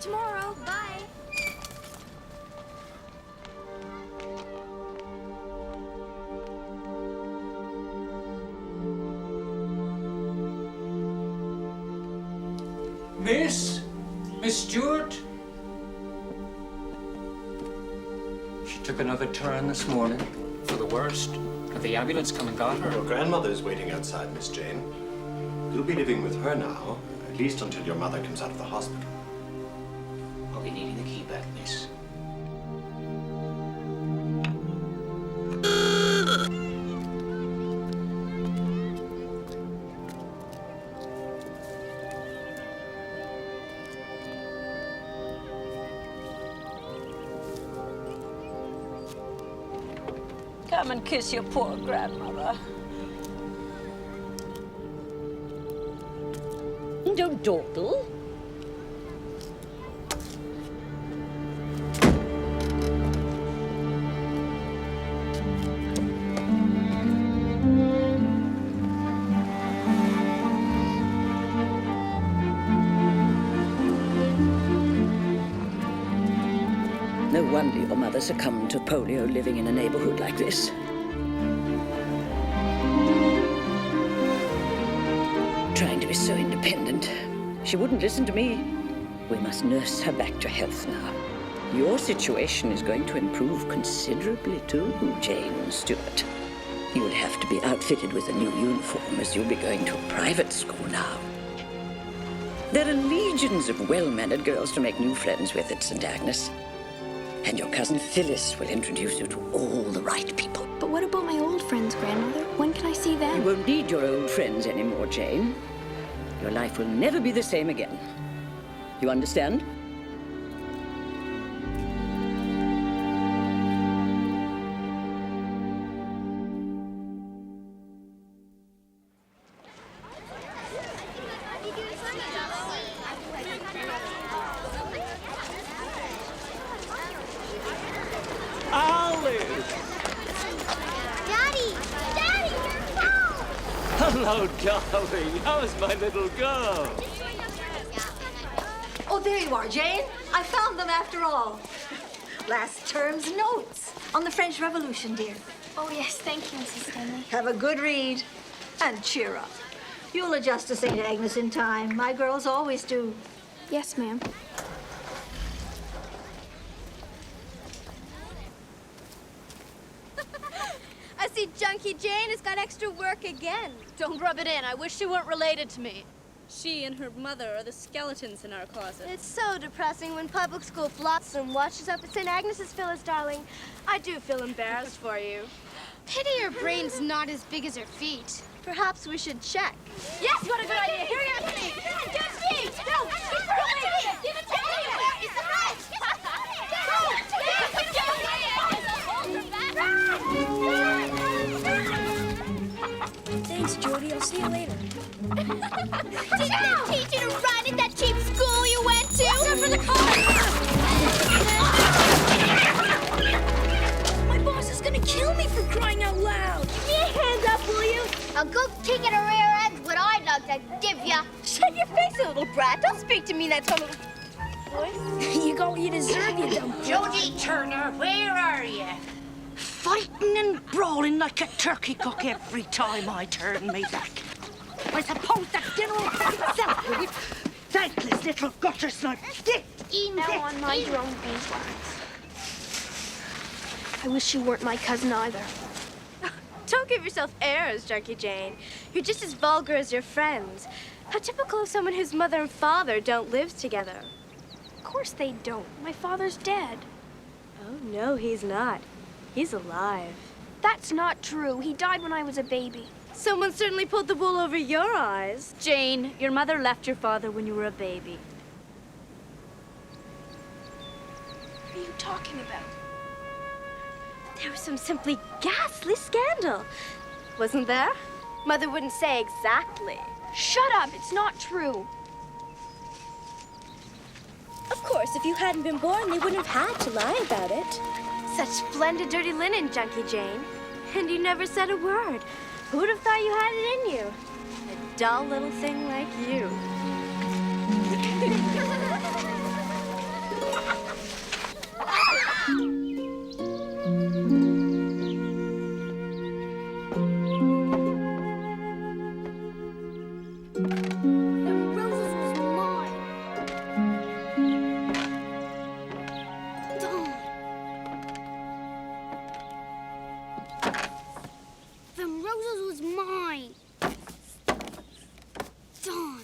tomorrow. Bye. Miss Stuart? She took another turn this morning for the worst. The ambulance come and got her. Your grandmother's waiting outside, Miss Jane. You'll be living with her now, at least until your mother comes out of the hospital. I'll be needing the key back, miss. Come and kiss your poor grandmother. Don't dawdle. No wonder your mother succumbed to polio living in a neighborhood like this. Trying to be so independent. She wouldn't listen to me. We must nurse her back to health now. Your situation is going to improve considerably too, Jane Stuart. You will have to be outfitted with a new uniform as you'll be going to a private school now. There are legions of well-mannered girls to make new friends with at St. Agnes. And your cousin Phyllis will introduce you to all the right people. But what about my old friends, Grandmother? When can I see them? You won't need your old friends anymore, Jane. Your life will never be the same again. You understand? Hello, darling. How's my little girl? Oh, there you are, Jane. I found them after all. Last term's notes on the French Revolution, dear. Oh, yes, thank you, Mrs. Stanley. Have a good read and cheer up. You'll adjust to St. Agnes in time. My girls always do. Yes, ma'am. I see Junkie Jane has got extra work again. Don't rub it in. I wish she weren't related to me. She and her mother are the skeletons in our closet. It's so depressing when public school Flotsam washes up at St. Agnes's, Phyllis, darling. I do feel embarrassed for you. Pity her brain's not as big as her feet. Perhaps we should check. Yes, what a good idea. Here you go. No, give it to me. Where is the right? Thanks, Jody. I'll see you later. Didn't they teach you to run in that cheap school you went to? Watch out for the car! My boss is gonna kill me for crying out loud. Give me a hand up, will you? A good kick in the rear end's what I'd like to give ya. Shut your face, you little brat. Don't speak to me in that tone of voice. You got what you deserve, you dumb. Jody Turner, where are you? Fighting and brawling like a turkey cock every time I turn me back. I suppose that's dinner all for itself, will you? Thankless little gutter snipe. Get in Now there. on my drum beans. I wish you weren't my cousin either. Don't give yourself airs, Junkie Jane. You're just as vulgar as your friends. How typical of someone whose mother and father don't live together. Of course they don't. My father's dead. Oh, no, he's not. He's alive. That's not true. He died when I was a baby. Someone certainly pulled the wool over your eyes. Jane, your mother left your father when you were a baby. What are you talking about? There was some simply ghastly scandal, wasn't there? Mother wouldn't say exactly. Shut up. It's not true. Of course, if you hadn't been born, they wouldn't have had to lie about it. Such splendid dirty linen, Junkie Jane. And you never said a word. Who would have thought you had it in you? A dull little thing like you. roses was mine. Darn.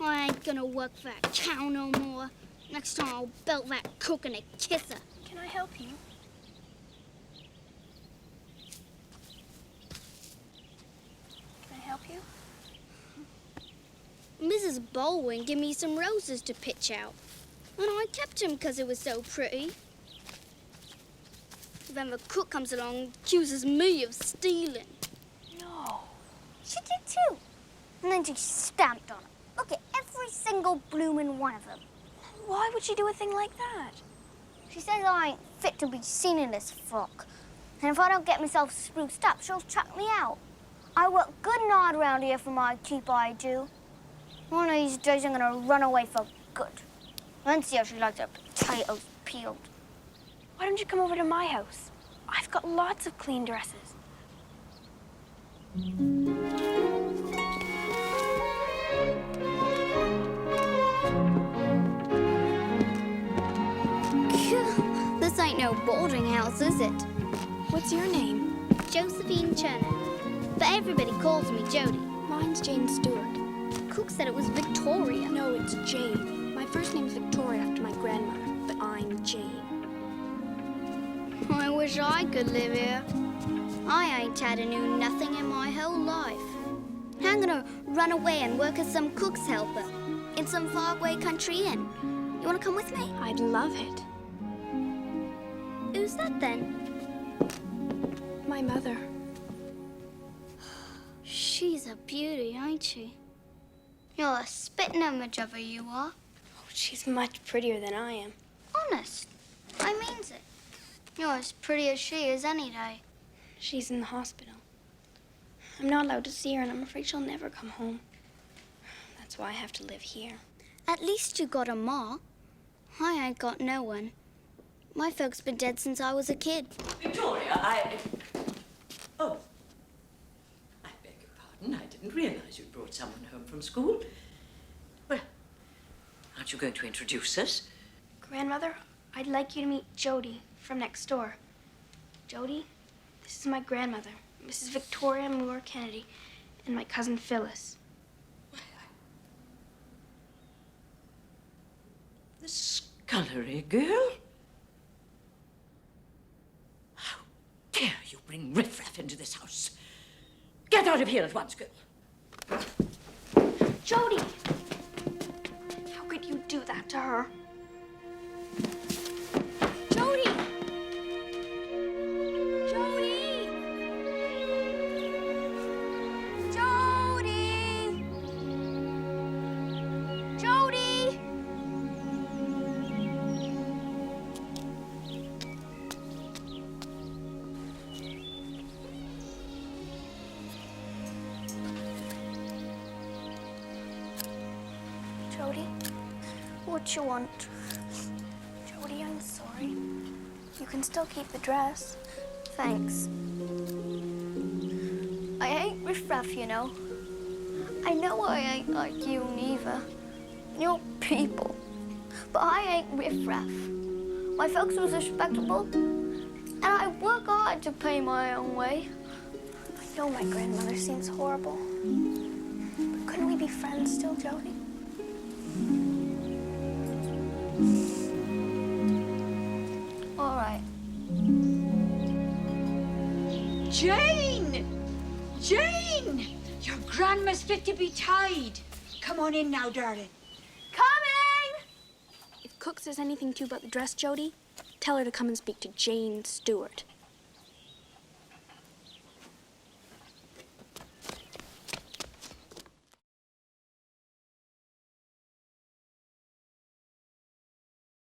I ain't gonna work for that cow no more. Next time I'll belt that cook and a kisser. Can I help you? Can I help you? Mrs. Baldwin gave me some roses to pitch out. And I kept them because it was so pretty. Then the cook comes along and accuses me of stealing. No. She did too. And then she stamped on it. Look at every single bloomin' one of them. Why would she do a thing like that? She says I ain't fit to be seen in this frock. And if I don't get myself spruced up, she'll chuck me out. I work good and hard around here for my keep, I do. One of these days I'm gonna run away for good. And see how she likes her potatoes peeled. Why don't you come over to my house? I've got lots of clean dresses. This ain't no boarding house, is it? What's your name? Josephine Turner. But everybody calls me Jody. Mine's Jane Stuart. Cook said it was Victoria. No, it's Jane. My first name's Victoria after my grandmother, but I'm Jane. I wish I could live here. I ain't had a new nothing in my whole life. I'm gonna run away and work as some cook's helper in some faraway country inn. You wanna come with me? I'd love it. Who's that then? My mother. She's a beauty, ain't she? You're a spitting image of her, you are. Oh, she's much prettier than I am. Honest. I means it. You're as pretty as she is any day. She's in the hospital. I'm not allowed to see her, and I'm afraid she'll never come home. That's why I have to live here. At least you got a ma. I ain't got no one. My folks been dead since I was a kid. Victoria, Oh. I beg your pardon. I didn't realize you'd brought someone home from school. Well, aren't you going to introduce us? Grandmother, I'd like you to meet Jody from next door. Jody, this is my grandmother, Mrs. Victoria Moore Kennedy, and my cousin Phyllis. The scullery girl? How dare you bring riffraff into this house? Get out of here at once, girl. Jody! How could you do that to her? Jody! Jody! Jody! Jody! Jody, what you want? Jody, I'm sorry. You can still keep the dress. Thanks. I ain't riffraff, you know. I know I ain't like you neither. You're people. But I ain't riffraff. My folks was respectable, and I work hard to pay my own way. I know my grandmother seems horrible. But couldn't we be friends still, Jody? All right. Jane! Jane! Your grandma's fit to be tied. Come on in now, darling. Coming! If Cook says anything to you about the dress, Jody, tell her to come and speak to Jane Stuart.